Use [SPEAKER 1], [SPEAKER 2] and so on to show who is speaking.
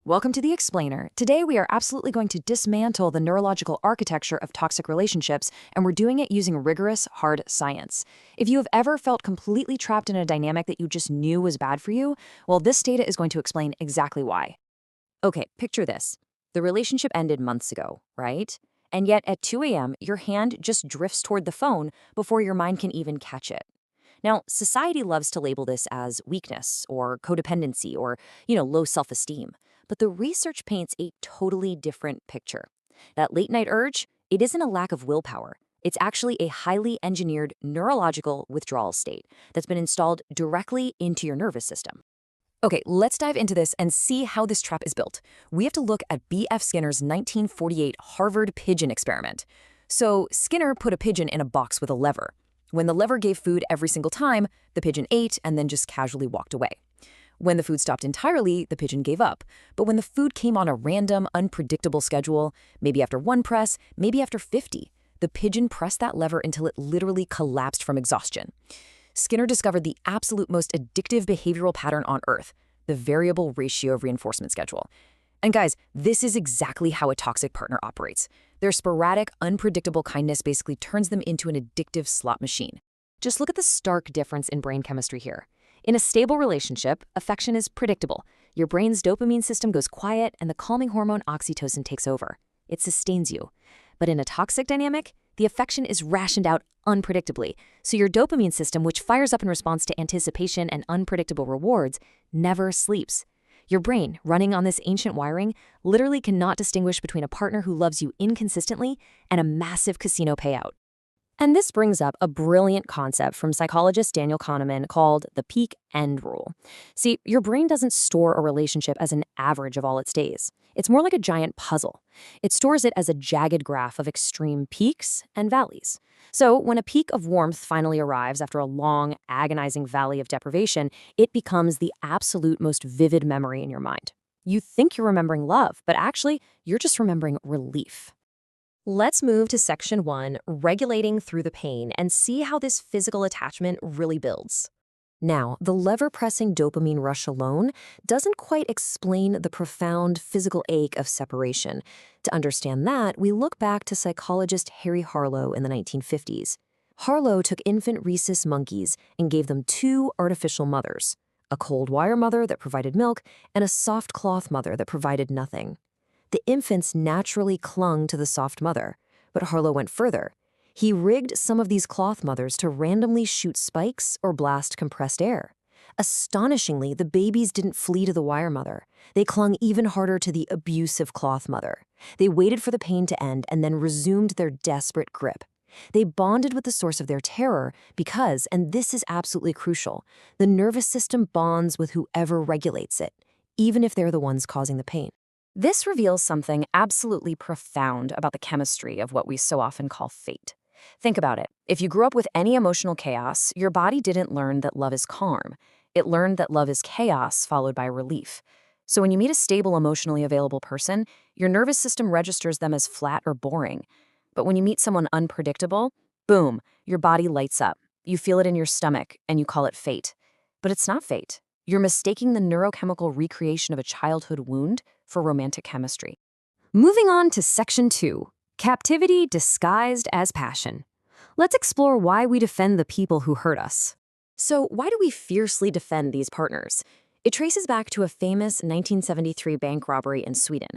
[SPEAKER 1] Welcome to The Explainer. Today we are absolutely going to dismantle the neurological architecture of toxic relationships, and we're doing it using rigorous, hard science. If you have ever felt completely trapped in a dynamic that you just knew was bad for you, well, this data is going to explain exactly why. Okay, picture this. The relationship ended months ago, right? And yet at 2 a.m., your hand just drifts toward the phone before your mind can even catch it. Now, society loves to label this as weakness or codependency or, low self-esteem. But the research paints a totally different picture. That late night urge, it isn't a lack of willpower. It's actually a highly engineered neurological withdrawal state that's been installed directly into your nervous system. Okay, let's dive into this and see how this trap is built. We have to look at B.F. Skinner's 1948 Harvard pigeon experiment. So Skinner put a pigeon in a box with a lever. When the lever gave food every single time, the pigeon ate and then just casually walked away. When the food stopped entirely, the pigeon gave up. But when the food came on a random, unpredictable schedule, maybe after one press, maybe after 50, the pigeon pressed that lever until it literally collapsed from exhaustion. Skinner discovered the absolute most addictive behavioral pattern on Earth, the variable ratio of reinforcement schedule. And guys, this is exactly how a toxic partner operates. Their sporadic, unpredictable kindness basically turns them into an addictive slot machine. Just look at the stark difference in brain chemistry here. In a stable relationship, affection is predictable. Your brain's dopamine system goes quiet and the calming hormone oxytocin takes over. It sustains you. But in a toxic dynamic, the affection is rationed out unpredictably, so your dopamine system, which fires up in response to anticipation and unpredictable rewards, never sleeps. Your brain, running on this ancient wiring, literally cannot distinguish between a partner who loves you inconsistently and a massive casino payout. And this brings up a brilliant concept from psychologist Daniel Kahneman called the peak end rule. See, your brain doesn't store a relationship as an average of all its days. It's more like a giant puzzle. It stores it as a jagged graph of extreme peaks and valleys. So when a peak of warmth finally arrives after a long, agonizing valley of deprivation, it becomes the absolute most vivid memory in your mind. You think you're remembering love, but actually, you're just remembering relief. Let's move to section 1, regulating through the pain, and see how this physical attachment really builds. Now, the lever-pressing dopamine rush alone doesn't quite explain the profound physical ache of separation. To understand that, we look back to psychologist Harry Harlow in the 1950s. Harlow took infant rhesus monkeys and gave them 2 artificial mothers, a cold wire mother that provided milk and a soft cloth mother that provided nothing. The infants naturally clung to the soft mother, but Harlow went further. He rigged some of these cloth mothers to randomly shoot spikes or blast compressed air. Astonishingly, the babies didn't flee to the wire mother. They clung even harder to the abusive cloth mother. They waited for the pain to end and then resumed their desperate grip. They bonded with the source of their terror because, and this is absolutely crucial, the nervous system bonds with whoever regulates it, even if they're the ones causing the pain. This reveals something absolutely profound about the chemistry of what we so often call fate. Think about it. If you grew up with any emotional chaos, your body didn't learn that love is calm. It learned that love is chaos followed by relief. So when you meet a stable, emotionally available person, your nervous system registers them as flat or boring. But when you meet someone unpredictable, boom, your body lights up. You feel it in your stomach, and you call it fate. But it's not fate. You're mistaking the neurochemical recreation of a childhood wound for romantic chemistry. Moving on to section 2, captivity disguised as passion. Let's explore why we defend the people who hurt us. So why do we fiercely defend these partners? It traces back to a famous 1973 bank robbery in Sweden.